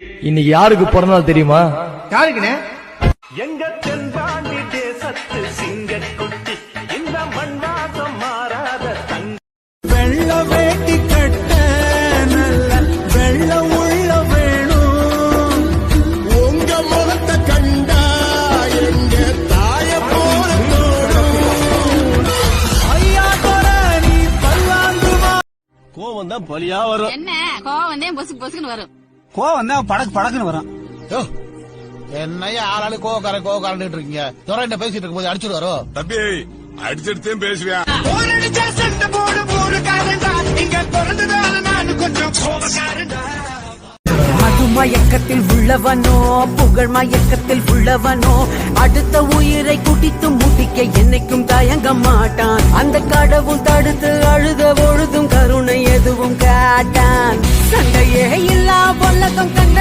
இன்னைக்கு யாருக்கு பிறந்தநாள் தெரியுமா? யாருக்குண்ணே? எங்க தென்பாண்டி தேசத்து சிங்கக்குட்டி இந்த மண்வாசம் மாறாத வெள்ள வேட்டி கட்ட நல்ல வெள்ள உள்ள வேணும். உங்க முகத்தை கண்டா எங்க தாய போல தோணும். ஐயா தோற நீ பல்லாங்குமா. கோவம் தான் பலியா வரும். என்ன கோவம் தான் பொசுக்கு பொசுக்குன்னு வரும். கோவம் தான் படக்கு படக்குன்னு வரும். என்னையா ஆளாளு கோவக்காரன் இருக்கீங்க. துறை என்ன பேசிட்டு இருக்கும் போது அடிச்சுடுவாரோ? தம்பி அடிச்செடுத்தே பேசுவேன். மது மயக்கத்தில் உள்ளவனோ புகழ் மயக்கத்தில் உள்ளவனோ அடுத்த உயிரை குடித்து முடிக்க என்னைக்கும் தயங்க மாட்டான். அந்த கடவுள் தடுத்து அழுத பொழுதும் கருணை எதுவும் காட்டான். சண்டையே இல்லா உலகம் கண்ட